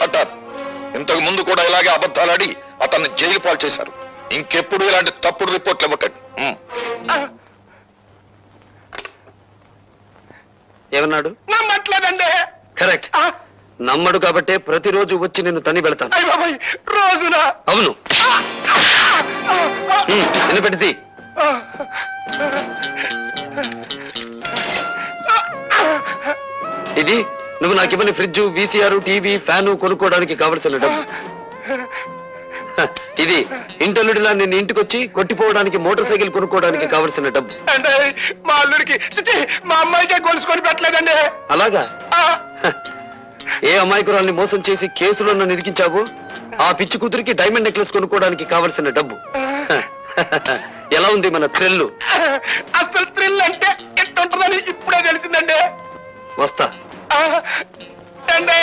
Shut up. ఇంతకు ముందు కూడా ఇలాగే అబద్ధాలాడి అతన్ని జైలు పాలు చేశారు. ఇంకెప్పుడు ఇలాంటి తప్పుడు రిపోర్ట్లు ఇవ్వకండి. ఏమన్నాడు? నమ్మట్లేదండి. కరెక్ట్. నమ్మడు కాబట్టే ప్రతిరోజు వచ్చి నిన్ను తని పెడతాను. రోజున? అవును. వినపెట్టింది. ఇది నువ్వు నాకు ఇవ్వని ఫ్రిడ్జ్, వీసీఆర్, టీవీ, ఫ్యాను కొనుక్కోవడానికి కావలసిన డబ్బు. ఇది ఇంటల్లుడిలా నిన్ను ఇంటికొచ్చి కొట్టిపోవడానికి మోటార్ సైకిల్ కొనుక్కోవడానికి కావలసిన డబ్బు. అంటే మా అల్లుడికి, మా అమ్మాయికే గొలుసుకొని పెట్టలేదండి. అలాగా? ఏ అమాయకురాల్ని మోసం చేసి కేసులో నన్ను ఇరికించావో ఆ పిచ్చి కూతురికి డైమండ్ నెక్లెస్ కొనుక్కోవడానికి కావలసిన డబ్బు. ఎలా ఉంది మన థ్రిల్? అసలు థ్రిల్ అంటే ఎట్టుంటుందని ఇప్పుడే తెలిసిందండి. వస్తా. అండి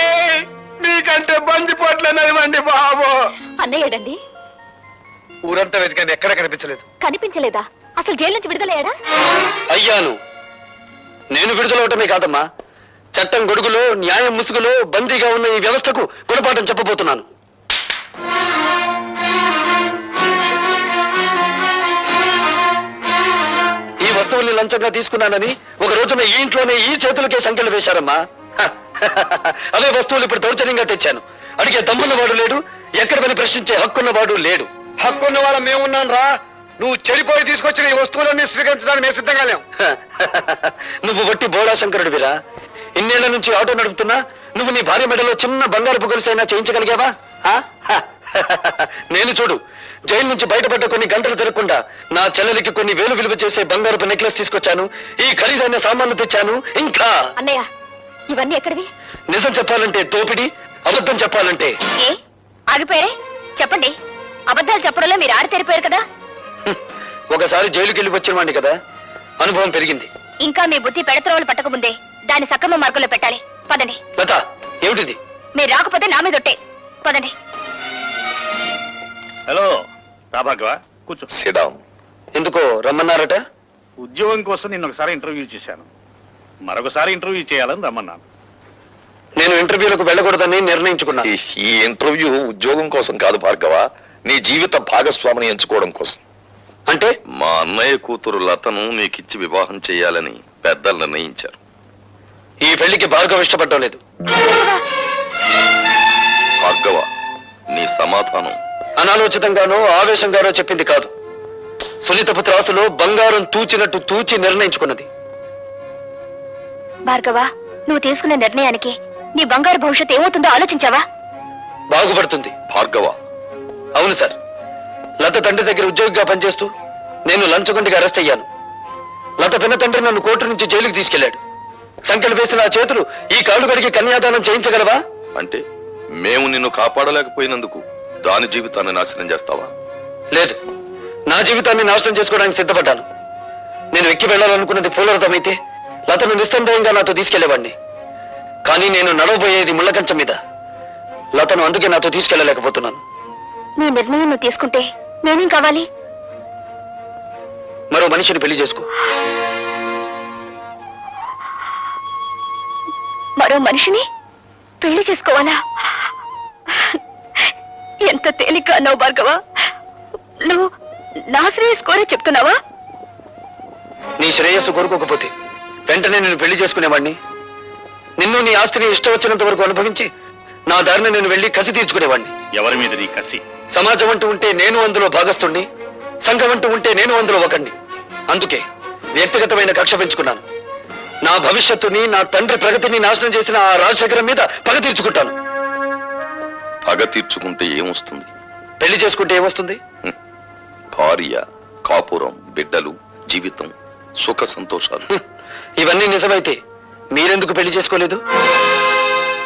మీకంటే బందిపోట్లేనివ్వండి బాబు. అన్నయ్యడండి. ఊరంతా వెతికాను, ఎక్కడ కనిపించలేదు. కనిపించలేదా? అసలు జైలు నుంచి విడుదలయ్యాడా? అయ్యాను. నేను విడుదలవటమే కాదమ్మా, చట్టం గొడుగులో న్యాయం ముసుగులో బందీగా ఉన్న ఈ వ్యవస్థకు గుణపాఠం చెప్పబోతున్నాను. ఈ వస్తువుల్ని లంచంగా తీసుకున్నానని ఒక రోజున ఈ ఇంట్లోనే ఈ చేతులకే సంఖ్యలు వేశారమ్మా. అవే వస్తువులు ఇప్పుడు దౌర్జన్యంగా తెచ్చాను. అడిగే దమ్మున్నవాడు లేడు, ఎక్కడ పని ప్రశ్నించే హక్కున్నవాడు లేడు. హక్కున్న వాళ్ళ మేమున్నాను రా. నువ్వు చెడిపోయి తీసుకొచ్చిన ఈ వస్తువులన్నీ స్వీకరించడానికి మేము సిద్ధంగా లేం. నువ్వు వట్టి బోళా శంకరుడివిరా. ఇన్నేళ్ల నుంచి ఆటో నడుపుతున్నా నువ్వు నీ భార్య మెడలో చిన్న బంగారపు గొలుసైనా చేయించగలిగావా? నేను చూడు, జైలు నుంచి బయటపడ్డ కొన్ని గంటలు తిరగకుండా నా చెల్లెలికి కొన్ని వేలు విలువ చేసే బంగారపు నెక్లెస్ తీసుకొచ్చాను, ఈ ఖరీదైన సామాన్లు తెచ్చాను. ఇంకా అన్నయ్య, ఇవన్నీ ఎక్కడివి? నిజం చెప్పాలంటే దోపిడి, అబద్ధం చెప్పాలంటే ఏ ఆగిపోయారే? చెప్పండి. అబద్ధాలు చెప్పడంలో మీరు ఆడితేరిపోయారు కదా. ఒకసారి జైలుకి వెళ్ళి వచ్చిన వాడిని కదా, అనుభవం పెరిగింది. ఇంకా మీ బుద్ధి పెడత్రోలు పట్టకముందే దాన్ని సక్రమ మార్గంలో పెట్టాలి. పదండి. లత, ఏమిటిది? మీరు రాకపోతే నా మీద ఒట్టే. పదండి. హలో రాభాగవ, కూర్చో. సిడాం. ఎందుకో రమ్మన్నారట? ఉద్యోగం కోసం నిన్న ఒకసారి ఇంటర్వ్యూ చేశాను, మరొకసారి ఇంటర్వ్యూ చేయాలని రమ్మన్నాను. నేను ఇంటర్వ్యూలకు వెళ్ళకూడదని నిర్ణయించుకున్నాను. ఈ ఇంటర్వ్యూ ఉద్యోగం కోసం కాదు భార్గవ, నీ జీవిత భాగస్వామిని ఎంచుకోవడం కోసం. అంటే మా అన్నయ్య కూతురు లతను నీకిచ్చి వివాహం చేయాలని పెద్దలు నిర్ణయించారు. ఈ పెళ్లికి భార్గవ ఇష్టపడటం లేదు. భార్గవ, నీ సమాధానం అనాలోచితంగానో ఆవేశంగానో చెప్పింది కాదు. సునీతపు త్రాసులో బంగారం తూచినట్టు తూచి నిర్ణయించుకున్నది. భార్గవ, నువ్వు తీసుకున్న నిర్ణయానికి నీ బంగారు భవిష్యత్తు ఏమవుతుందో ఆలోచించావా? బాగుపడుతుంది. భార్గవ, అవును సార్, లత తండ్రి దగ్గర ఉద్యోగిగా పనిచేస్తూ నేను లంచగొండిగా అరెస్ట్ అయ్యాను. లత పిన్న తండ్రి నన్ను కోర్టు నుంచి జైలుకి తీసుకెళ్లాడు. సంఖ్యలు వేసిన ఆ చేతులు ఈ కాళ్ళు గడికి కన్యాదానం చేయించగలవా? అంటే మేము నిన్ను కాపాడలేకపోయినందుకు దాని జీవితాన్ని నాశనం చేస్తావా? లేదు, నా జీవితాన్ని నాశనం చేసుకోవడానికి సిద్ధపడ్డాను. నేను ఎక్కి వెళ్లాలనుకున్నది పూలరథమైతే లతను నిస్సందేహంగా నాతో తీసుకెళ్లేవాడిని. కానీ నేను నడవబోయేది ముళ్ళకంచం మీద. లతను అందుకే నాతో తీసుకెళ్లలేకపోతున్నాను. నీ నిర్ణయం నువ్వు తీసుకుంటే నేనేం కావాలి? మరో మనిషిని పెళ్లి చేసుకో. మరో మనిషిని పెళ్లి చేసుకోవాలా? ఎంత తేలిక అన్నావు భార్గవ. నువ్వు నా శ్రేయస్ కోరే చెప్తున్నావా? నీ శ్రేయస్సు కోరుకోకపోతే వెంటనే నేను పెళ్లి చేసుకునేవాడిని. నిన్ను నీ ఆస్తిని ఇష్టం వచ్చినంత వరకు అనుభవించి నా దారిని నేను వెళ్లి కసి తీర్చుకునేవాడిని. ఎవరి మీద నీ కసి? సమాజం అంటూ ఉంటే నేను అందులో భాగస్తుణ్ణి, సంఘం అంటూ ఉంటే నేను అందులో ఒకణ్ణి. అందుకే వ్యక్తిగతమైన కక్ష పెంచుకున్నాను. నా భవిష్యత్తుని, నా తండ్రి ప్రగతిని నాశనం చేసిన ఆ రాజశేఖరం మీద పగ తీర్చుకుంటాను. పగ తీర్చుకుంటే ఏమొస్తుంది? పెళ్లి చేసుకుంటే ఏమొస్తుంది? భార్య, కాపురం, బిడ్డలు, జీవితం, సుఖ సంతోషాలు. ఇవన్నీ నిజమైతే మీరెందుకు పెళ్లి చేసుకోలేదు?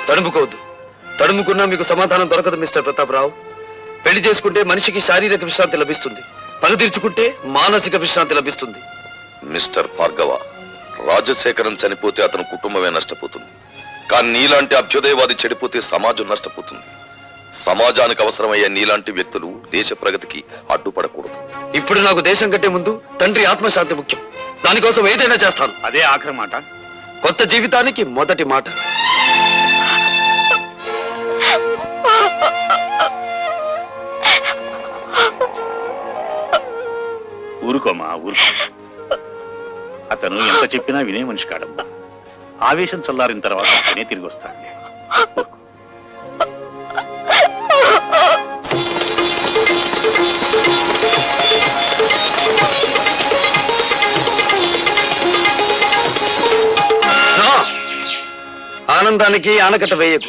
తడుముకోవద్దు. తడుముకున్నా మీకు సమాధానం దొరకదు మిస్టర్ ప్రతాపరావు. పెళ్లి చేసుకుంటే మనిషికి శారీరక విశ్రాంతి లభిస్తుంది, పగ తీర్చుకుంటే మానసిక విశ్రాంతి లభిస్తుంది. మిస్టర్ భార్గవ, రాజశేఖరం చనిపోతే అతని కుటుంబమే నష్టపోతుంది. కానీ నీలాంటి అభ్యుదయవాది చెడిపోతే సమాజం నష్టపోతుంది. సమాజానికి అవసరమయ్యే నీలాంటి వ్యక్తులు దేశ ప్రగతికి అడ్డుపడకూడదు. ఇప్పుడు నాకు దేశం కంటే ముందు తండ్రి ఆత్మశాంతి ముఖ్యం. దానికోసం ఏదైనా చేస్తాను. అదే ఆఖరి మాట. కొత్త జీవితానికి మొదటి మాట. ఊరు అతను ఎంత చెప్పినా వినే మనిషి కాడమ్మా. ఆవేశం చల్లారిన తర్వాత అతనే తిరిగి వస్తాడు. ఆనందానికి ఆనకట్ట వేయకు,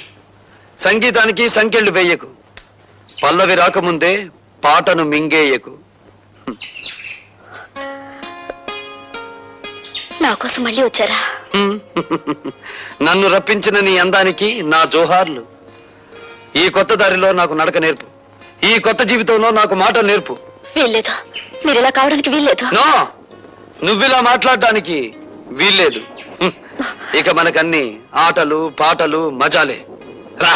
సంగీతానికి సంకెళ్ళు వేయకు, పల్లవి రాకముందే పాటను మింగేయకు. నా కోసం మళ్ళీ వచ్చారా? నన్ను రప్పించిన నీ అందానికి నా జోహార్లు. ఈ కొత్త దారిలో నాకు నడక నేర్పు, ఈ కొత్త జీవితంలో నాకు మాట నేర్పు. వీల్లేదు, మీరు ఇలా కావడానికి వీల్లేదు. నో, నువ్విలా మాట్లాడటానికి వీల్లేదు. ఇక మనకన్ని ఆటలు పాటలు మజాలే. రా.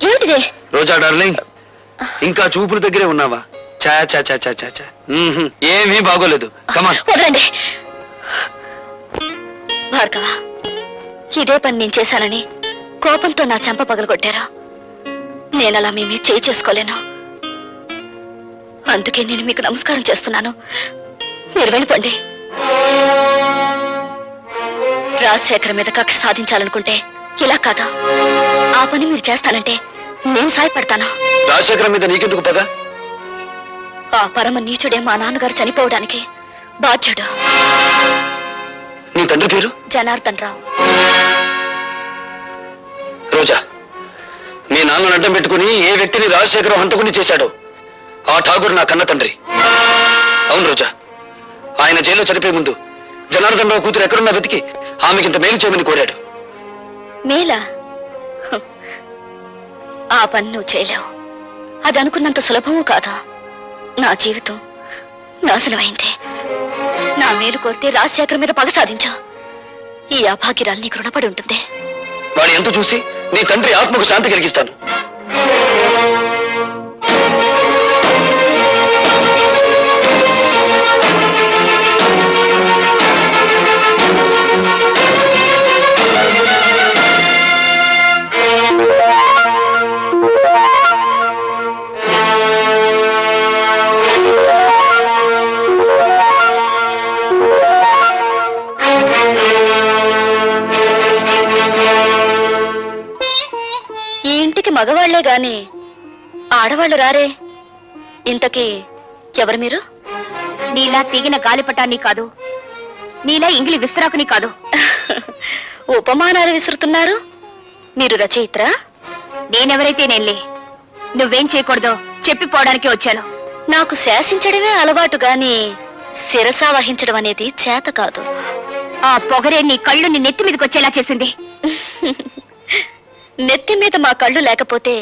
ఏంటిది? రోజా డార్లింగ్, ఇంకా చూపుల దగ్గరే ఉన్నావా? చా చా చా చా చా చా. ఏమీ బాగోలేదు. కమాన్. వదలండి భార్గవ, ఇదే పని నేను చేశానని కోపంతో నా చెంప పగలగొట్టారా? నేనలా మీ మీద చేయి చేసుకోలేను. అందుకే నేను మీకు నమస్కారం చేస్తున్నాను. మీరు వెళ్ళిపోండి. రాజశేఖర్ మీద కక్ష సాధించాలనుకుంటే ఇలా కాదా? ఆ పని మీరు చేస్తానంటే నేను సాయపడతాను. రాజశేఖరం మీద నీకెందుకు పద? ఆ పరమ నీచుడే మా నాన్నగారు చనిపోవడానికి బాధ్యుడు. నీ తండ్రి పేరు? జనార్దన్ రావు. రోజా, మీ నాన్నను అడ్డం పెట్టుకుని ఏ వ్యక్తిని రాజశేఖరం హంతకుని చేశాడో ఆ ఠాగూర్ నా కన్న తండ్రి. అవును రోజా, ఆయన జైల్లో చనిపోయే ముందు జనార్దన్ రావు కూతురు ఎక్కడున్నా వెతికి ఆమెకింత మేలు చేయమని కోరాడు. మేలా? ఆ పని నువ్వు చేయలేవు. అది అనుకున్నంత సులభము కాదా? నా జీవితం నాశనమైంది. నా మేలు కోరితే రాజశేఖర్ మీద పగ సాధించు. ఈ అభాగ్యరాలు నీకు రుణపడి ఉంటుంది. వాడి ఎంత చూసి నీ తండ్రి ఆత్మకు శాంతి కలిగిస్తాను. మగవాళ్లే గాని ఆడవాళ్లు రారే. ఇంతకీ ఎవరు మీరు? నీలా తీగిన గాలిపటాన్ని కాదు, నీలా ఇంగిలి విస్తరాకుని కాదు. ఉపమానాలు విసురుతున్నారు. మీరు రచయిత్రా? నేనెవరైతే నేనులే. నువ్వేం చేయకూడదో చెప్పిపోవడానికి వచ్చాను. నాకు శాసించడమే అలవాటు గాని శిరసా వహించడం అనేది చేత కాదు. ఆ పొగరే నీ కళ్ళు నీ నెత్తి మీదకి వచ్చేలా చేసింది. నెత్తి మీద మా కళ్ళు లేకపోతే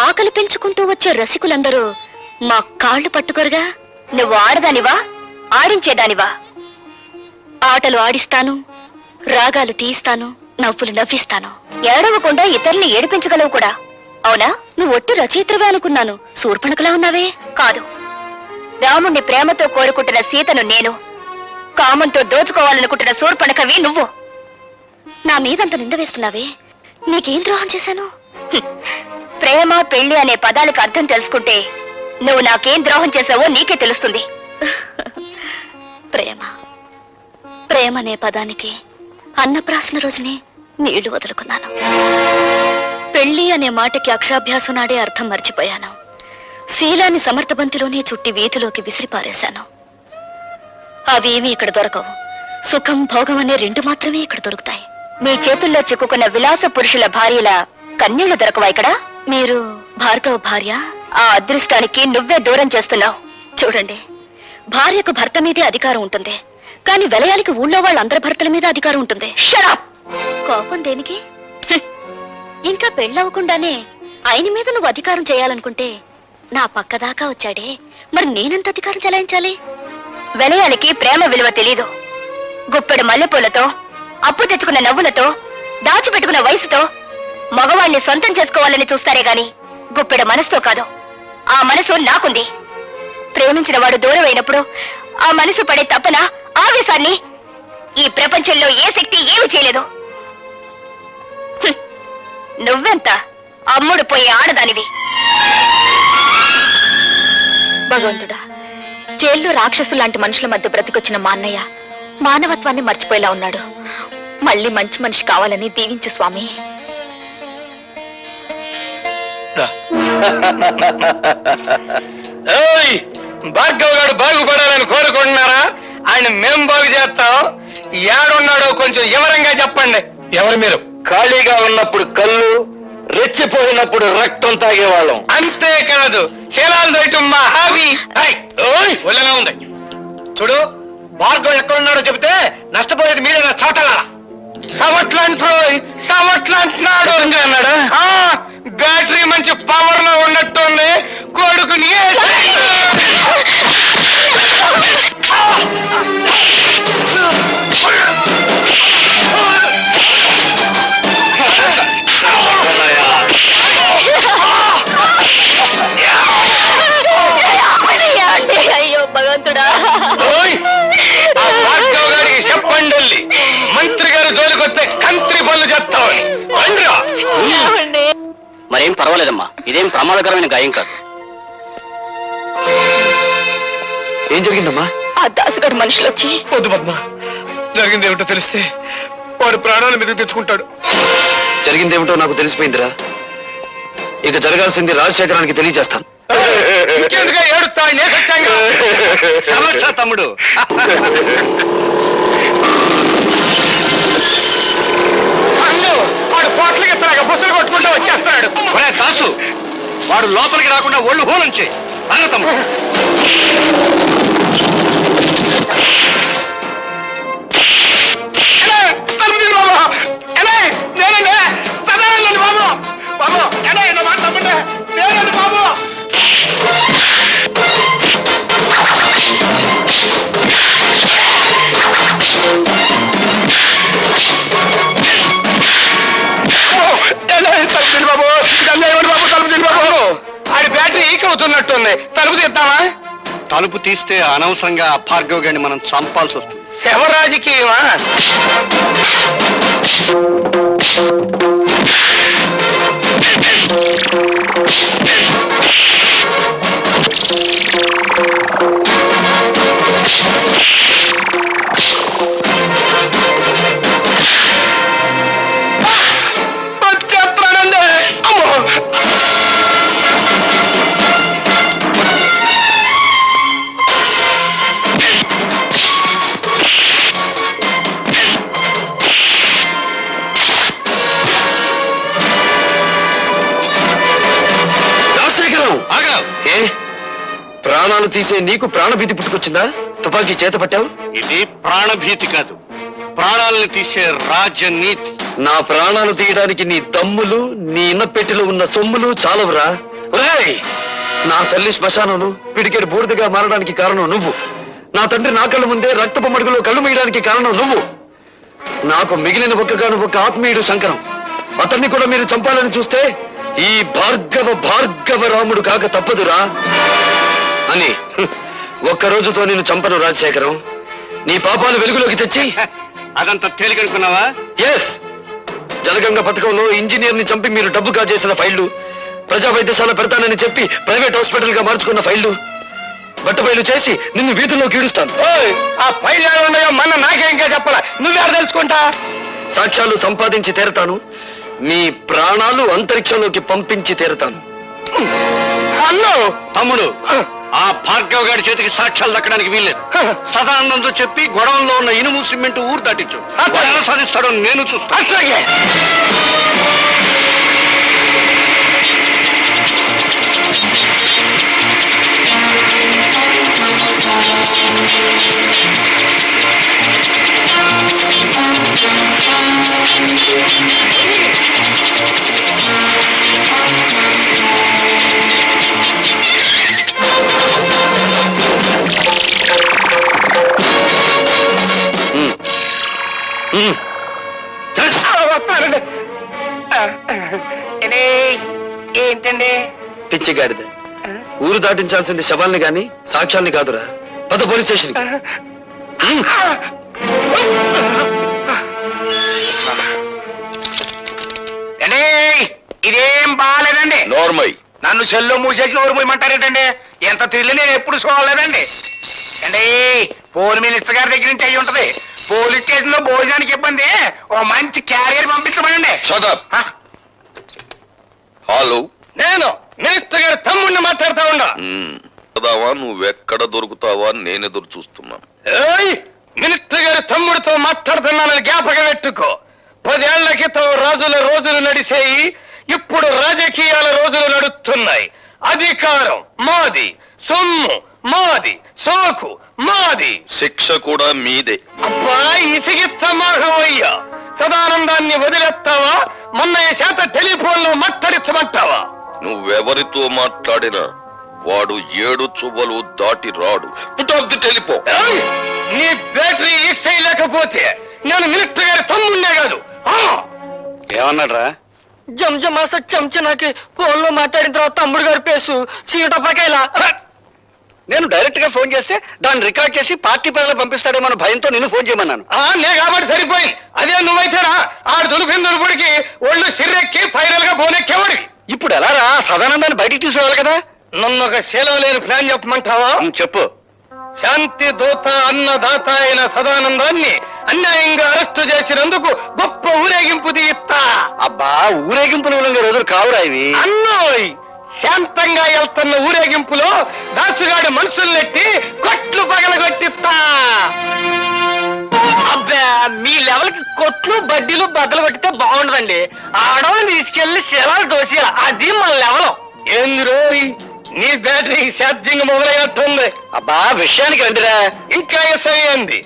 ఆకలి పెంచుకుంటూ వచ్చే రసికులందరూ మా కాళ్ళు పట్టుకోరుగా. నువ్వు ఆడదానివా, ఆడించేదానివా? ఆటలు ఆడిస్తాను, రాగాలు తీయిస్తాను, నవ్వులు నవ్విస్తాను. ఏడవకుండా ఇతరుల్ని ఏడిపించగలవు కూడా. అవునా? నువ్వు ఒట్టి రచయిత్రవే అనుకున్నాను. శూర్పణఖలా ఉన్నావే. కాదు, రాముణ్ణి ప్రేమతో కోరుకుంటున్న సీతను నేను, కామంతో దోచుకోవాలనుకుంటున్న శూర్పణఖవి నువ్వు. నా మీదంత నింద వేస్తున్నావే, నీకేం ద్రోహం చేశాను? ప్రేమ పెళ్లి అనే పదాలకు అర్థం తెలుసుకుంటే నువ్వు నాకేం ద్రోహం చేశావో నీకే తెలుస్తుంది. ప్రేమ ప్రేమ అనే పదానికి అన్నప్రాసన రోజునే నీళ్లు వదులుకున్నాను. పెళ్లి అనే మాటకి అక్షాభ్యాసం నాడే అర్థం మర్చిపోయాను. శీలాన్ని సమర్థబంతిలోనే చుట్టి వీధిలోకి విసిరిపారేశాను. అవేమీ ఇక్కడ దొరకవు. సుఖం భోగం అనే రెండు మాత్రమే ఇక్కడ దొరుకుతాయి. మీ చేతుల్లో చిక్కుకున్న విలాస పురుషుల భార్యల కన్నీళ్లు దొరకవా ఇక్కడ? మీరు భార్గవ భార్య? ఆ అదృష్టానికి నువ్వే దూరం చేస్తున్నావు. చూడండి, భార్యకు భర్త మీదే అధికారం ఉంటుంది, కానీ విలయాలకి ఊళ్ళో వాళ్ళందరి భర్తల మీద అధికారం ఉంటుంది. షరాప్! కోపం దేనికి? ఇంకా పెళ్ళవకుండానే ఆయన మీద నువ్వు అధికారం చేయాలనుకుంటే నా పక్కదాకా వచ్చాడే, మరి నేనెంత అధికారం చెలాయించాలి? విలయాలకి ప్రేమ విలువ తెలీదు. గుప్పెడు మల్లెపూలతో, అప్పు తెచ్చుకున్న నవ్వులతో దాచిపెట్టుకున్న వయసుతో మగవాణ్ణి సొంతం చేసుకోవాలని చూస్తారే గాని గుప్పెడ మనసుతో కాదు. ఆ మనసు నాకుంది. ప్రేమించిన వాడు దూరం అయినప్పుడు ఆ మనసు పడే తపన, ఆవేశాన్ని ఈ ప్రపంచంలో ఏ శక్తి ఏమి చేయలేదు. నువ్వెంత అమ్ముడు పోయే ఆడదానివి. భగవంతుడా, జైల్లో రాక్షసు లాంటి మనుషుల మధ్య బ్రతికొచ్చిన మా అన్నయ్య మానవత్వాన్ని మర్చిపోయేలా ఉన్నాడు. మళ్ళీ మంచి మనిషి కావాలని దీవించు స్వామి. భార్గవ్ గారు బాగుపడాలని కోరుకుంటున్నారా? ఆయన మేం బాగు చేస్తాం. ఏడున్నాడో కొంచెం వివరంగా చెప్పండి. ఎవరు మీరు? ఖాళీగా ఉన్నప్పుడు కళ్ళు, రెచ్చిపోయినప్పుడు రక్తం తాగేవాళ్ళం. అంతేకాదు శీలాలు దొయటం మా హాబీ. ఒళ్ళగా ఉంది. చూడు, భార్గవ్ ఎక్కడున్నాడో చెబితే నష్టపోయేది మీరేనా చోటలా? సవట్లంటున్నాడు అన్నాడు. బ్యాటరీ మంచి పవర్ లో ఉన్నట్టుంది. కొడుకుని అయ్యో భగవంతుడా, భార్గవ్ గారికి చెప్పండి, మంత్రి గారు జోలికొస్తే కంత్రి పనులు చేస్తామని. మరేం పర్వాలేదమ్మా, ఇదేం ప్రమాదకరమైన గాయం కాదు. ఏం జరిగిందమ్మా? ఆ దాసుగారు మనుషులు వచ్చి వద్దు పద్మ, జరిగిందేమిటో తెలిస్తే వాడు ప్రాణాల మీదకి తెచ్చుకుంటాడు. జరిగిందేమిటో నాకు తెలిసిపోయిందిరా. ఇక జరగాల్సింది రాజశేఖరానికి తెలియజేస్తాను. ఇంకెందుగా ఏడుస్తా? తమ్ముడు, వాడు పోట్లకి ఎత్తాగా బుసలు కొట్టుకుంటూ వచ్చేస్తున్నాడు. దాసు, వాడు లోపలికి రాకుండా ఒళ్ళు హోలంచే తమ్ముడు. ఆడి బ్యాటరీ ఈక్ అవుతున్నట్టుంది. తలుపు తీద్దామా? తలుపు తీస్తే అనవసరంగా భార్గవ్ గారిని మనం చంపాల్సి వస్తుంది. శవరాజకీయమా? ప్రాణాలు తీసే నీకు ప్రాణభీతి పుట్టుకొచ్చిందా? తుపాకీ చేత పట్టావు. ఇది ప్రాణభీతి కాదు, ప్రాణాలను తీసే రాజనీతి. నా ప్రాణాలు తీయడానికి నీ దమ్ములు, నీ ఇన్నపెట్టిలో ఉన్న సొమ్ములు చాలవురా. ఒరేయ్, నా తల్లి శ్మశానంలో పిడికెడు బూడిదగా మారడానికి కారణం నువ్వు. నా తండ్రి నా కళ్ళ ముందే రక్తపు మడుగులో కళ్ళు మీయడానికి కారణం నువ్వు. నాకు మిగిలిన ఒక్క ఆత్మీయుడు శంకరం. అతన్ని కూడా మీరు చంపాలని చూస్తే ఈ భార్గవ రాముడు కాక తప్పదురా అని ఒక్క రోజుతో నేను చంపను రాజశేఖరం. నీ పాపాలు వెలుగులోకి తెచ్చి అదంతా తేలికనుకున్నావా? ఎస్, జలగంగ పథకంలో ఇంజనీర్ ని చంపి మీరు డబ్బు కాజేసిన ఫైళ్లు, ప్రజా వైద్యశాల పెడతానని చెప్పి ప్రైవేట్ హాస్పిటల్ గా మార్చుకున్న ఫైళ్లు బట్టబయలు చేసి నిన్ను వీధుల్లోకి ఈడుస్తాను. ఆ ఫైల్ ఉన్నాయో మన నాకే ఇంకా చెప్పాలా? నువ్వెక్కడ తెలుసుకుంటా? సాక్ష్యాలు సంపాదించి తీరతాను. మీ ప్రాణాలు అంతరిక్షంలోకి పంపించి తీరతాను. అన్నో తమ్ముడు, ఆ భార్గవ్ గారి చేతికి సాక్ష్యాలు దక్కడానికి వీల్లేదు. సదానందంతో చెప్పి గొడవల్లో ఉన్న ఇనుము సిమెంట్ ఊరు దాటించు. ఎలా సాధిస్తాడో నేను చూస్తాను. వస్తానండి. గాడిద. ఊరు దాటించాల్సింది శవాల్ని గాని సాక్ష్యాల్ని కాదురా. పద పోలీస్ స్టేషన్. ఇదేం బాగాలేదండి. నోర్మై. నన్ను సెల్లో మూసేసి నోరు మూయమంటారేటండి? ఎంత తిరిగి నేను ఎప్పుడు చూడలేదండి. అండి పోలీస్ మినిస్టర్ గారి దగ్గర నుంచి అయ్యి ఉంటది. పోలీస్ స్టేషన్ లో భోజనానికి ఇబ్బంది, ఓ మంచి క్యారియర్ పంపించమనండి. Shut up. హలో, నేను మినిస్టర్ గారి తమ్ముడిని మాట్లాడుతా ఉండా. చదావా, నువ్వెక్కడ దొరుకుతావా అని నేను ఎదురు చూస్తున్నాను. మినిస్టర్ గారి తమ్ముడితో మాట్లాడుతున్నానని జ్ఞాపకం పెట్టుకో. 10 ఏళ్ల క్రితం రాజుల రోజులు నడిసేయి, ఇప్పుడు రాజకీయాల రోజులు నడుస్తున్నాయి. అధికారం మాది, సొమ్ము మాది, సోకు మాది. శిక్ష కూడా మీదే. అబ్బా ఇసిగిచ్చమాహయ్యా, సదానందాన్ని వదిలేస్తావా? మొన్న చేత టెలిఫోన్ లో మాట్లాడించమంటావా? నువ్వెవరితో మాట్లాడినా వాడు 7 చువ్వలు దాటి రాడు. Put off the telephone. నీ బ్యాటరీ ఈక్స్ లేకపోతే నేను మినిస్టర్ గారి తమ్ముడినే కాదు. ఏమన్నాడు రా? జంజమాస చెంచనాకి ఫోన్ లో మాట్లాడిన తర్వాత తమ్ముడు గారి పేసు చీటపకాయలా. నేను డైరెక్ట్ గా ఫోన్ చేస్తే దాన్ని రికార్డ్ చేసి పార్టీ ప్రజలు పంపిస్తాడేమో భయంతో నిన్ను ఫోన్ చేయమన్నాను. నే కాబట్టి సరిపోయింది. అదే నువ్వైతేనా ఆడు దులిపిన దులుపుడికి ఒళ్ళు సిర్రెక్కి ఫైనల్ గా బోనెక్కేవాడికి. ఇప్పుడు ఎలా రా? సదానందాన్ని బయటికి తీసేవాళ్ళు కదా. నన్ను ఒక శీలం లేని ప్లాన్ చెప్పమంటావా? చెప్పు. శాంతి దూత అన్నదాత అయిన సదానందాన్ని అన్యాయంగా అరెస్టు చేసినందుకు గొప్ప ఊరేగింపు తీస్తా. అబ్బా, ఊరేగింపులు రోజులు కావురా ఇవి. అన్నోయ్, శాంతంగా వెళ్తున్న ఊరేగింపులో దాసుగాడి మనుషుల్నెట్టి కొట్లు పగలగొట్టిస్తా. అబ్బా, మీ లెవెల్ కి కొట్లు బడ్డీలు బద్దలు కొట్టితే బాగుండదండి. ఆడవాళ్ళని తీసుకెళ్లి శిలాలు దోసేయాలి. అది మన లెవెల్. ఏంది రోయ్, నీ బ్యాటరీ ఛార్జింగ్ మొదలయ్యట్టుంది. అబ్బా, విషయానికి రండిరా. ఇంకా ఎస్ఐ అంది.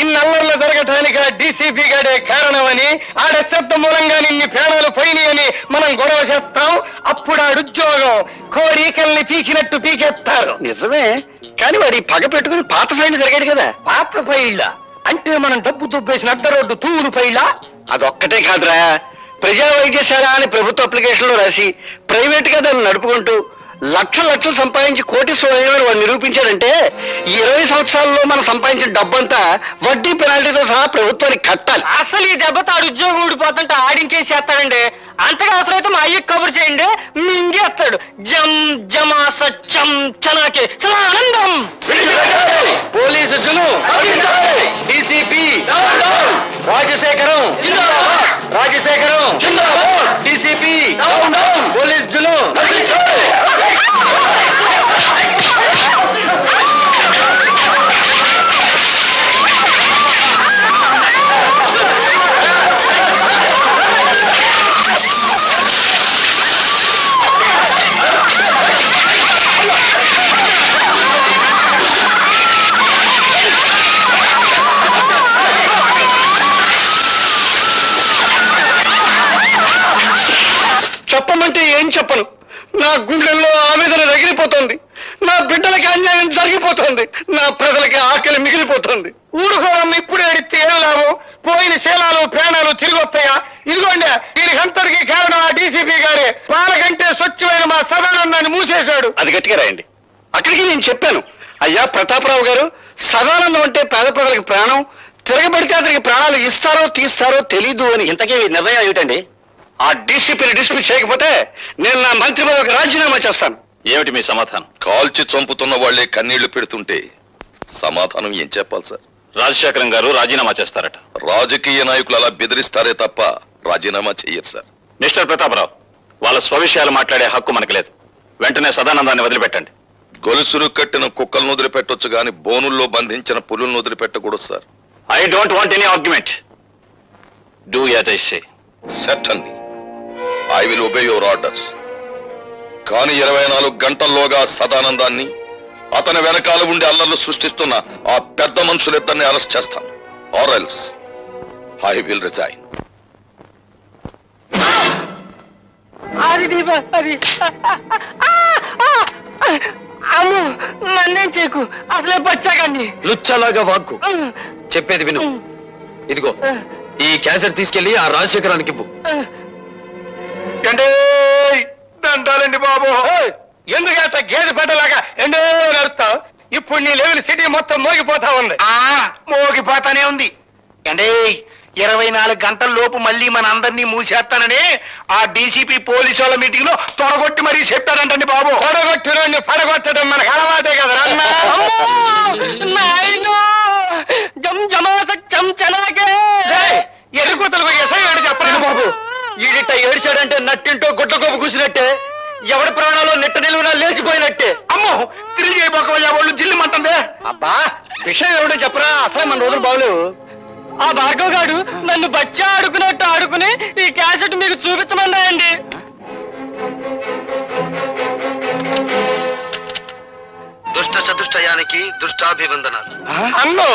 ఇన్నల్లర్లు జరగటానికి ఆ డీసీపీ గాడే కారణమని, ఆడ శబ్ద మూలంగా నిన్ని ప్రాణాలు పోయినాయని మనం గొడవ చేస్తాం. అప్పుడు ఆడుద్యోగం కోరికల్ని పీకినట్టు పీకేస్తారు. నిజమే, కానీ వాడి పగ పెట్టుకుని పాత ఫైన్ జరిగాడు కదా. పాత పైళ్ళ అంటే మనం డబ్బు దుబ్బేసిన అడ్డ రోడ్డు తూలు పైళ్ళ. అదొక్కటే కాదురా, ప్రజా వైద్యశాల అని ప్రభుత్వ అప్లికేషన్ లో రాసి ప్రైవేట్ గా దాన్ని నడుపుకుంటూ లక్షలు సంపాదించి కోటీశ్వరుడు వాడు నిరూపించాడంటే 20 సంవత్సరాల్లో మనం సంపాదించిన డబ్బంతా వడ్డీ పెనాల్టీతో సహా ప్రభుత్వానికి కట్టాలి. అసలు ఈ దెబ్బతో ఆడు ఉద్యోగం ఊడిపోతుంటే ఆడింకేసేస్తాడండి. అంతగా అవసరమైతే మా అయ్యకి కబురు చేయండి, మింగేస్తాడు. జం జమాస చం చనాకే ఆనందం. పోలీసు డీసీపీ రాజశేఖరం డీసీపీ పోలీసులు. చెప్పమంటే ఏం చెప్పను. నా గుండెల్లో ఆవేదన రగిలిపోతుంది. నా బిడ్డలకి అన్యాయం జరిగిపోతుంది. నా ప్రజలకి ఆకలి మిగిలిపోతుంది. ఊరుకోవడం ఇప్పుడు ఎడితే ఏం లాభం? పోయిన శీలాలు ప్రాణాలు తిరిగి వస్తాయా? ఇదిగోండి, దీనికంతటికి కారణం ఆ డీసీపీ గారే. పాలకంటే స్వచ్ఛమైన మా సదానందాన్ని మూసేశాడు. అది గట్టిగా రాయండి. అక్కడికి నేను చెప్పాను, అయ్యా ప్రతాపరావు గారు, సదానందం అంటే పేద ప్రజలకి ప్రాణం, తిరగబడితే అతనికి ప్రాణాలు ఇస్తారో తీస్తారో తెలీదు అని. ఇంతకీ నిర్ణయం ఏమిటండి? ఆ డీసీపీని డిస్మిస్ చేయకపోతే నేను నా మంత్రి పదవికి రాజీనామా చేస్తాను. ఏమిటి మీ సమాధానం? కాల్చి చంపుతున్న వాళ్లే కన్నీళ్లు పెడుతుంటే సమాధానం ఏం చెప్పాలి సార్? రాజశేఖరం గారు రాజీనామా చేస్తారట. రాజకీయ నాయకులు అలా బెదిరిస్తారే తప్ప రాజీనామా చెయ్యరు సార్. మిస్టర్ ప్రతాపరావు, వాళ్ళ స్వవిషయాలు మాట్లాడే హక్కు మనకు లేదు. వెంటనే సదానందాన్ని వదిలిపెట్టండి. గొలుసులు కట్టిన కుక్కలను వదిలిపెట్టొచ్చు గాని బోనుల్లో బంధించిన పులులను వదిలిపెట్టకూడదు sir. I don't want any argument. Do as I say. Certainly I will obey your orders. కానీ 24 గంటల్లోగా సదానందాన్ని, అతని వెనకాల ఉండి అల్లర్లు సృష్టిస్తున్న ఆ పెద్ద మనుషులిద్దరిని అరెస్ట్ చేస్తాను. Or else I will resign. అది అమ్ము, నన్నేం చేయకు. అసలే బచ్చాకండి. లుచ్చలాగా వాక్కు. చెప్పేది విను. ఇదిగో ఈ క్యాసెట్ తీసుకెళ్లి ఆ రాజశేఖరానికి ఇవ్వు. దండాలండి బాబు. ఎందుకంటే గేదె పెట్టలాగా ఎండో నడుస్తావు. ఇప్పుడు నీ లెవెల్ సిటీ మొత్తం మోగిపోతా ఉంది. మోగిపోతానే ఉంది అంటే 24 గంటల లోపు మళ్ళీ మన అందరినీ మూసేస్తానని ఆ డీసీపీ పోలీసు వాళ్ళ మీటింగ్ లో తొడగొట్టి మరీ చెప్పాడంటండి బాబు. పడగొట్టిన పడగొట్టడం మనకు అలవాటే కదా ఎదుగుతలకు ఎసయ్యాడు చెప్పరా బాబు ఈడిట ఏడ్చాడంటే నట్టింటో గుడ్ల కోపు కూసినట్టే, ఎవడి ప్రాణాలు నెట్ట నిలువునా లేచిపోయినట్టే. అమ్మో తిరిగి చేయబోకవయ్యా వాళ్ళు జిల్లుమంటుందే. అబ్బా విషయం ఎవడో చెప్పరా, అసలే మన రోజులు బాగలేవు. ఆ భార్గవ్ గారు నన్ను బచ్చా ఆడుకున్నట్టు ఆడుకుని ఈ క్యాసెట్ మీకు చూపించమన్నాయండి. దుష్ట చతుష్టయానికి దుష్టాభివందనాలు. అన్నో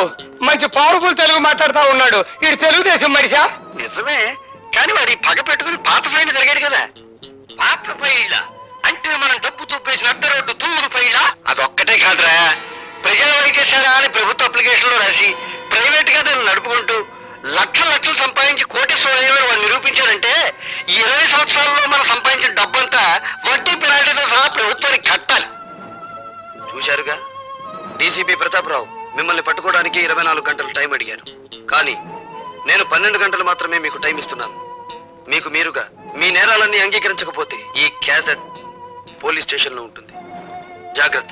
మంచి పవర్ఫుల్ తెలుగు మాట్లాడుతా ఉన్నాడు. ఇది తెలుగుదేశం మనిషా? నిజమే, కానీ వాడి పగ పెట్టుకుని పాత ఫైల్ జరిగాడు కదా. పాత ఫైళ్ళ అంటే మనం డబ్బు తుప్పేసిన అడ్డ రోడ్డు తూరు ఫైళ్ళ. అదొక్కటే కాదురా, ప్రజా వైద్యశాల అని ప్రభుత్వ అప్లికేషన్ లో రాసి ప్రైవేట్ గా దాన్ని నడుపుకుంటూ లక్షలు సంపాదించి కోటీశ్వరుడు వాడు నిరూపించారంటే ఈ 20 సంవత్సరాల్లో మనం సంపాదించిన డబ్బంతా వడ్డీ పెనాల్టీతో సహా ప్రభుత్వానికి కట్టాలి. చూశారుగా, డీసీపీ ప్రతాపరావు మిమ్మల్ని పట్టుకోవడానికి 24 గంటలు టైం అడిగాను. కానీ నేను 12 గంటలు మాత్రమే మీకు టైం ఇస్తున్నాను. మీకు మీరుగా మీ నేరాలన్నీ అంగీకరించకపోతే ఈ క్యాసెట్ పోలీస్ స్టేషన్ లో ఉంటుంది. జాగ్రత్త.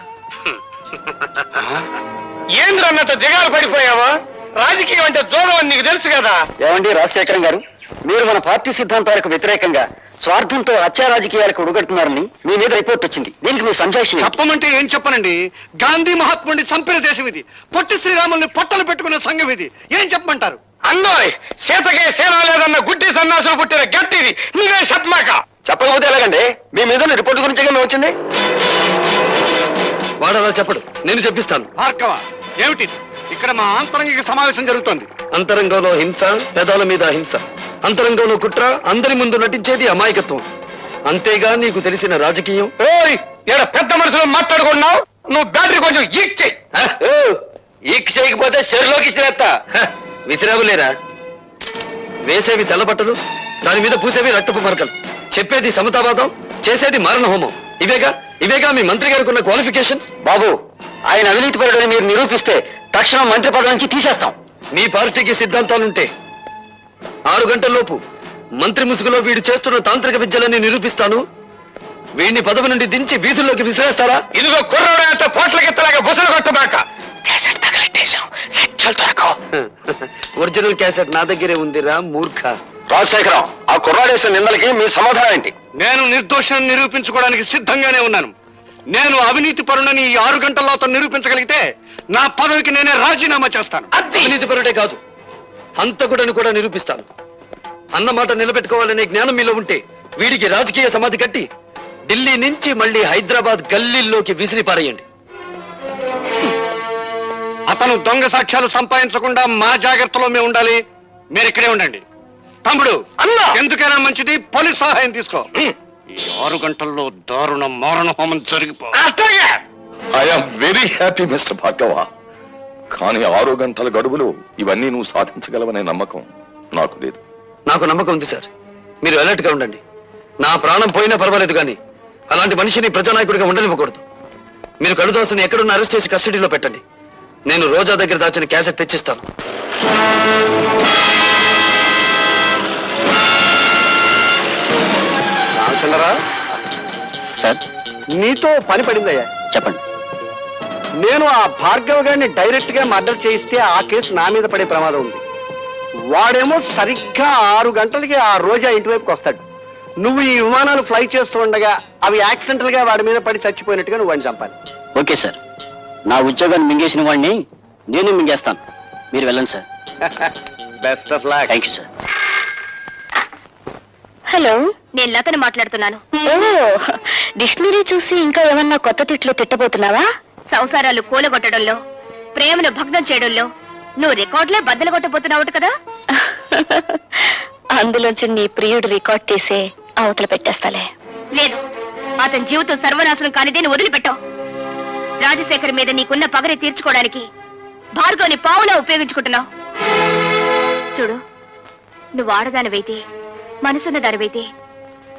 ఏంద్రన్నట్ట దిగాలు పడిపోయావా? రాజకీయం అంటే జోగం అని నీకు తెలుసు కదా. ఏమండి రాజశేఖరం గారు, మీరు మన పార్టీ సిద్ధాంతాలకు వ్యతిరేకంగా స్వార్థంతో హత్యా రాజకీయాలకు ఉడగడుతున్నారని మీ మీద రిపోర్ట్ వచ్చింది. దీనికి మీ సంజాషి చెప్పమంటే ఏం చెప్పనండి? గాంధీ మహాత్ముడిని చంపిన దేశం ఇది. పొట్టి శ్రీరాముల్ని పొట్టలు పెట్టుకున్న సంఘం ఇది. ఏం చెప్పమంటారు? అన్నోయ్ సీతకే సేన లేదన్న గుడ్డి సన్నాసులు పుట్టిన గట్టిది. నువ్వే చెప్పమాక. చెప్పకపోతే ఎలాగండి? మీ మీద రిపోర్ట్ గురించి మేము వచ్చింది. వాడు అలా చెప్పడు, నేను చెప్పిస్తాను. భార్గవ, ఏమిటి ఇక్కడ మా ఆంతరంగిక సమావేశం జరుగుతోంది? అంతరంగంలో హింస, పెదాల మీద హింస. అంతరంగంలో కుట్ర, అందరి ముందు నటించేది అమాయకత్వం. అంతేగా నీకు తెలిసిన రాజకీయం? ఓయ్ ఈడ పెద్ద మనుషులు మాట్లాడుకున్నావు. నువ్వు బ్యాటరీ కొంచెం ఈక్ చెయ్యి. ఈక్ చేయకపోతే చెరులోకి ఇచ్చిరేస్తా. విసిరావులేరా? వేసేవి తెల్లబట్టలు, దాని మీద పూసేవి రక్తపు మరకలు. చెప్పేది సమతావాదం, చేసేది మారణ హోమం. ఇవేగా మీ మంత్రి గారికి ఉన్న క్వాలిఫికేషన్స్. బాబు, ఆయన అవినీతి పరుడని మీరు నిరూపిస్తే తక్షణం మంత్రి పదవి నుంచి తీసేస్తాం. మీ పార్టీకి సిద్ధాంతాలుంటే 6 గంటల్లోపు మంత్రి ముసుగులో వీడు చేస్తున్న తాంత్రిక విద్యలని నిరూపిస్తాను. వీడిని పదవి నుండి దించి వీధుల్లోకి విసిరేస్తారా? ఇదిగో కుర్రోడు అంత పోట్లకెత్తలాగా బుసలు కొట్టబాక. ఒరిజినల్ క్యాసెట్ నా దగ్గరే ఉందిరా మూర్ఖ. రాజశేఖరం, ఆ కుర్రాడేసిన నిందలకి మీ సమాధానం ఏంటి? నేను నిర్దోషాన్ని నిరూపించుకోవడానికి సిద్ధంగానే ఉన్నాను. నేను అవినీతి పరునని ఈ 6 గంటల్లో అతను నిరూపించగలిగితే నా పదవికి నేనే రాజీనామా చేస్తాను. అవినీతి పరుడే కాదు, హంతకుడని కూడా నిరూపిస్తాను. అన్నమాట నిలబెట్టుకోవాలనే జ్ఞానం మీలో ఉంటే వీడికి రాజకీయ సమాధి కట్టి ఢిల్లీ నుంచి మళ్ళీ హైదరాబాద్ గల్లీల్లోకి విసిరి పారేయండి. అతను దొంగ సాక్ష్యాలు సంపాదించకుండా మా జాగ్రత్తలో మేము ఉండాలి. మీరు ఇక్కడే ఉండండి. తమ్ముడు, అన్నా, ఎందుకైనా మంచిది పోలీస్ సహాయం తీసుకో. ఈ 6 గంటల్లో దారుణ మారణ హోమం జరిగిపో. అట్లాగే. I'm very happy mister Bhargava. కానీ 6 గంటల గడువులో ఇవన్నీ నువ్వు సాధించగలవనే నమ్మకం నాకు లేదు. నాకు నమ్మకం ఉంది సార్. మీరు అలర్ట్ గా ఉండండి. నా ప్రాణం పోయినా పర్వాలేదు కానీ అలాంటి మనిషిని ప్రజానాయకుడిగా ఉండనివ్వకూడదు. మీరు కడుదాసుని ఎక్కడున్న అరెస్ట్ చేసి కస్టడీలో పెట్టండి. నేను రోజా దగ్గర దాచిన క్యాసెట్ తెచ్చిస్తాను. సార్, నీతో పని పడిందయ్యా. చెప్పండి. నేను ఆ భార్గవ్ గారిని డైరెక్ట్ గా మర్డర్ చేయిస్తే ఆ కేసు నా మీద పడే ప్రమాదం ఉంది. వాడేమో సరిగ్గా 6 గంటలకి ఆ రోజా ఇంటి వైపుకి వస్తాడు. నువ్వు ఈ విమానాలు ఫ్లై చేస్తూ ఉండగా అవి యాక్సిడెంటల్ గా వాడి మీద పడి చచ్చిపోయినట్టుగా నువ్వు వాడిని చంపాలి. Okay sir. నా ఉద్యోగాన్ని మింగేసిన వాడిని నేను మింగేస్తాను. మీరు వెళ్ళండి sir. Best of luck. Thank you sir. Hello, నేను లతని మాట్లాడుతున్నాను. ఓ, డిక్షనరీ చూసి ఇంకా ఏమన్నా కొత్త తిట్లు తిట్టబోతున్నావా? సంసారాలు కూలగొట్టడంలో, ప్రేమను భగ్నం చేయడంలో నువ్వు రికార్డులే బద్దలు కొట్టబోతున్నావు కదా. అందులోంచి నీ ప్రియుడు రికార్డ్ తీసే అవతల పెట్టేస్తాలే. లేదు, అతని జీవితం సర్వనాశనం కానిదే నువ్వు వదిలిపెట్టావు. రాజశేఖర్ మీద నీకున్న పగని తీర్చుకోవడానికి భార్గవ్ని పావులా ఉపయోగించుకుంటున్నావు. చూడు, నువ్వు ఆడదానివైతే, మనసున్న దానివైతే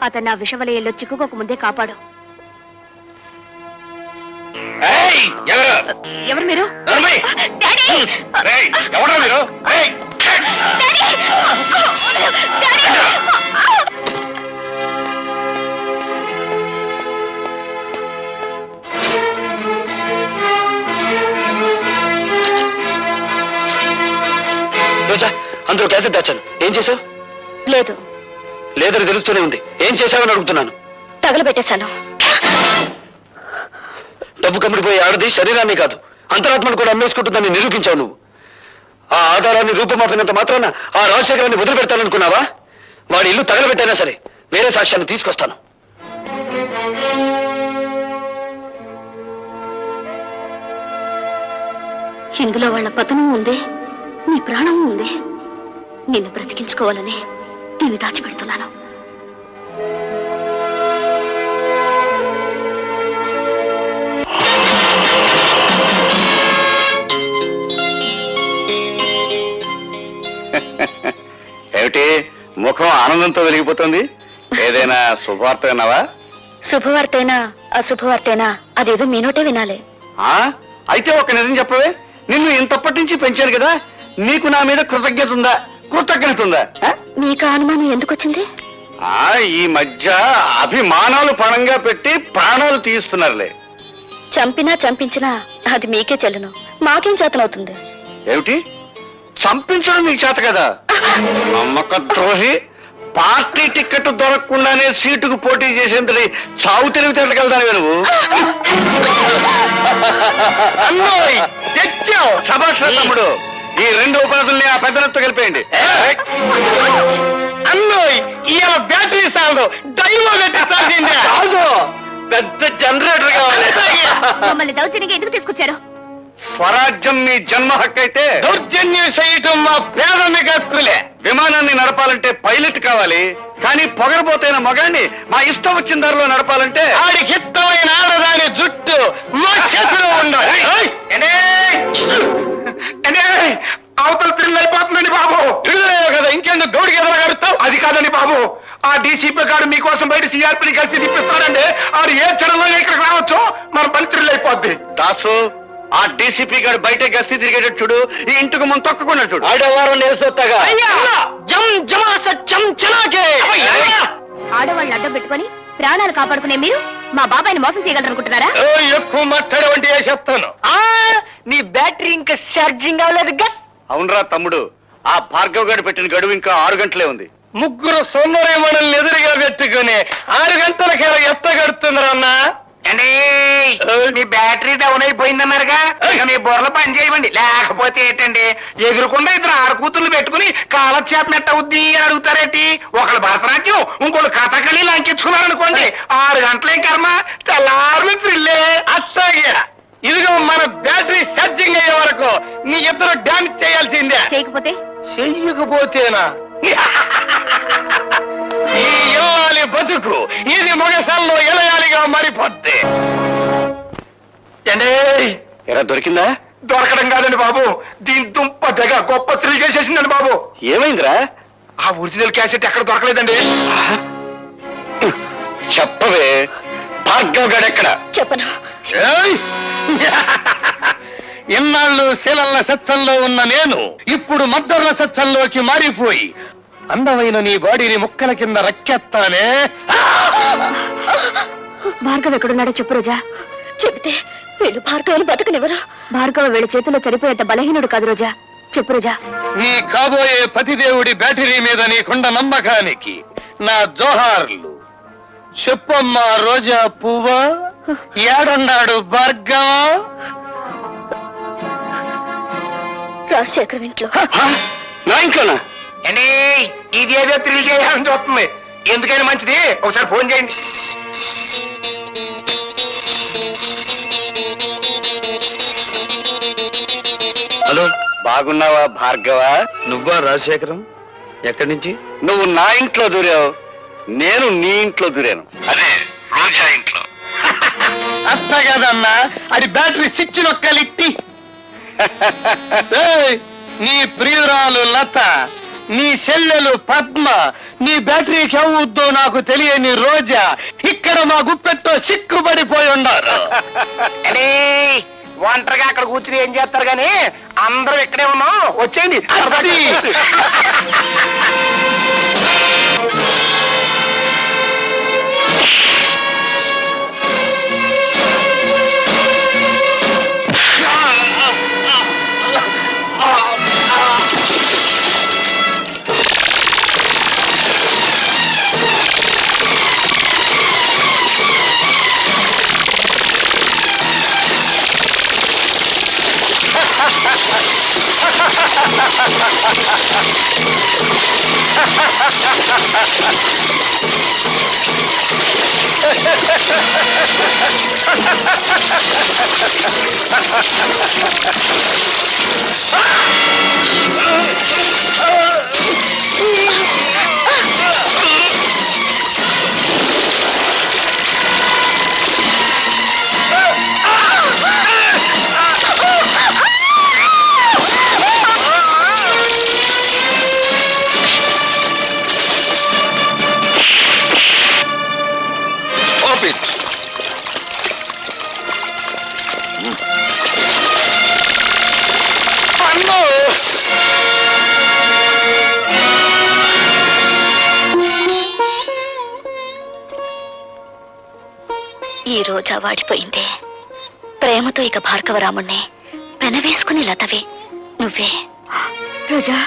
అతను నా విషవలయంలో చిక్కుకోక ముందే కాపాడు. ఎవరు మీరు ఎవరా మీరు ఏయ్! రోజా అందులో క్యాసెట్ దాచాను. ఏం చేసావు? లేదు, లేదని తెలుస్తూనే ఉంది. ఏం చేశావని అడుగుతున్నాను. తగలబెట్టేశాను. డబ్బు కమ్మిడిపోయే ఆడది శరీరాన్ని కాదు, అంతరాత్మను కూడా అమ్మేసుకుంటుందని నిరూపించావు నువ్వు. ఆ ఆధారాన్ని రూపమాపినంత మాత్రాన ఆ రాజశేఖరాన్ని వదిలిపెడతాననుకున్నావా? వాడి ఇల్లు తగలబెట్టైనా సరే వేరే సాక్ష్యాన్ని తీసుకొస్తాను. ఇందులో వాళ్ళ పతనం ఉంది, నీ ప్రాణం ఉంది. నిన్ను బ్రతికించుకోవాలని దీన్ని దాచిపెడుతున్నాను. ఏమిటి ముఖం ఆనందంతో వెలిగిపోతుంది? ఏదైనా శుభవార్త విన్నావా? శుభవార్తేనా అశుభవార్తేనా అదేదో మీనోటే వినాలి. అయితే ఒక నిజం చెప్పవే. నిన్ను ఇంతప్పటి నుంచి పెంచాను కదా, నీకు నా మీద కృతజ్ఞత ఉందా? కృతజ్ఞత ఉందా? నీకు అనుమానం ఎందుకు వచ్చింది? ఈ మధ్య అభిమానాలు పణంగా పెట్టి ప్రాణాలు తీస్తున్నారులే. చంపినా చంపించినా అది మీకే చెల్లును, మాకేం చేతనవుతుంది? ఏమిటి చంపించడం నీకు చేత కదా? నమ్మక ద్రోహి. పార్టీ టికెట్ దొరకకుండానే సీటుకు పోటీ చేసేంతటి చావు తెలివితేటకెళ్తాను నువ్వు. శభాష్ తమ్ముడు. ఈ రెండు ఉపనదుల్ని ఆ పెద్దలతో కలిపేయండి. అన్నోయ్ ఇవాళ బ్యాటరీ సాగు డైవో పెట్టాల్సిందే. పెద్ద జనరేటర్ కావాలి. మమ్మల్ని దౌర్జన్యంగా ఎందుకు తీసుకొచ్చారు? స్వరాజ్యం మీ జన్మ హక్కు అయితే దౌర్జన్యం చేయటం మా ప్రాథమిక హక్కులే. విమానాన్ని నడపాలంటే పైలట్ కావాలి, కానీ పొగరబోతైన మగాన్ని మా ఇష్టం వచ్చిన దారిలో నడపాలంటే ఆడికి ఇష్టమైన ఆడదాని జుట్టు మా చేతిలో ఉండాలి. అవతల థ్రిల్ అయిపోతుందండి బాబు. థ్రిల్ కదా, ఇంకెందుకు గౌడికి ఎదరగడుతావు? అది కాదండి బాబు, ఆ డీసీపీ గారు మీకోసం బయట సిఆర్పీని కలిసి తిప్పిస్తారండి. ఆడు ఏ క్షణంలో ఇక్కడికి రావచ్చు, మన పని థ్రిల్ అయిపోద్ది. దాసు, ఆ డీసీపీ గారు బయట గస్తీ తిరిగేటట్టు చూడు, ఈ ఇంటికి ముందు తొక్కకుండా చూడు. ఆడవారం నేర్చుతాగా ఆడవాళ్ళు అడ్డం పెట్టుకొని ప్రాణాలు కాపాడుకునే మీరు మా బాబాయిని మోసం చేయగలరనుకుంటున్నారా? ఎక్కువ మాట్లాడే వంటి చెప్తాను. నీ బ్యాటరీ ఇంకా ఛార్జింగ్ అవ్వలేదు. అవునరా తమ్ముడు, ఆ భార్గవ్ గారు పెట్టిన గడువు ఇంకా 6 గంటలే ఉంది. ముగ్గురు సోమవారం మనల్ని ఎదురుగా పెట్టుకుని 6 గంటలకి ఎత్తగడుతున్నారన్నా. మీ బ్యాటరీ డౌన్ అయిపోయిందన్నారుగా, మీ బుర్రలు పని చేయమండి. లేకపోతే ఏంటండి, ఎదురుకుండా 2 ఆడకూతుర్లు పెట్టుకుని కాలక్షేపం ఎట్టవుద్ది అని అడుగుతారేంటి? ఒకళ్ళు భరతనాట్యం, ఇంకోళ్ళు కథకళి లంకించుకున్నారనుకోండి, 6 గంటలే కర్మ, తెల్లారు థ్రిల్లే. అట్లాగే ఇదిగో మన బ్యాటరీ ఛార్జింగ్ అయ్యే వరకు నీ ఇద్దరు డాన్స్ చేయాల్సిందే. చేయకపోతే చెయ్యకపోతేనా ఈ ఇల్లాలి బతుకు ఇది మొగసాల్లో ఎలయాలిగా మారిపోద్ది. ఎరా దొరికిందా? దొరకడం కాదండి బాబు, దీని దుంప దగ్గ గొప్ప థ్రిల్ చేసేసిందండి బాబు. ఏమైందిరా? ఆ ఒరిజినల్ క్యాసెట్ ఎక్కడ దొరకలేదండి. చెప్పవే, భార్గవ్ గారు ఎక్కడ? చెప్పను. ఇన్నాళ్ళు శీలల్ల సత్సంలో ఉన్న నేను ఇప్పుడు మద్దర్ల సత్సంలోకి మారిపోయి అందమైన నీ బాడీని ముక్కల కింద రక్కెత్తానే. భార్గవ్ ఎక్కడున్నాడో చెప్పు రోజా. చెబితే వీళ్ళు భార్గవులు బతకనివ్వరు. భార్గవ వీళ్ళ చేతిలో చనిపోయేంత బలహీనుడు కాదు రోజా. చెప్పు రోజా. నీ కాబోయే పతిదేవుడి బ్యాటరీ మీద నీకుండ నమ్మకానికి నా జోహార్లు. చెప్పమ్మా రోజా పువ్వా, ఏడున్నాడు భార్గవ? రాజశేఖర్ ఇంట్లో. నా ఇంట్లోనా? ఇదేదో థ్రిల్ చేయాలని చూస్తుంది. ఎందుకైనా మంచిది ఒకసారి ఫోన్ చేయండి. హలో, బాగున్నావా భార్గవ? నువ్వా రాజశేఖరం? ఎక్కడి నుంచి? నువ్వు నా ఇంట్లో దూరావు, నేను నీ ఇంట్లో దూరాను. అదే రోజా ఇంట్లో. అత్త కదన్నా, అది బ్యాటరీ స్విచ్ నొక్కలిట్టి. నీ ప్రియురాలు లత, నీ చెల్లెలు పద్మ, నీ బ్యాటరీకి అవుద్దో నాకు తెలియని రోజా ఇక్కడ మా గుప్పెట్టో సిక్కుపడిపోయి ఉన్నారు. అరే ఒంటరిగా అక్కడ కూర్చుని ఏం చేస్తారు గాని అందరూ ఇక్కడే ఉన్నాం వచ్చేయండి ఈ రోజా వాడిపోయిందే. ప్రేమతో ఇక భార్గవరాముణ్ణి పెనవేసుకుని లతవే నువ్వే. రోజా,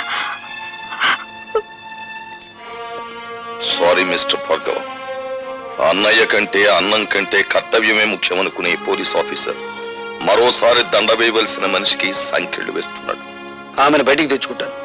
సారీ మిస్టర్ భార్గవ. అన్నయ్య కంటే అన్నం కంటే కర్తవ్యమే ముఖ్యమనుకునే పోలీస్ ఆఫీసర్ మరోసారి దండ వేయవలసిన మనిషికి సంఖ్యలు వేస్తున్నాడు. ఆమెను బయటికి తెచ్చుకుంటాను.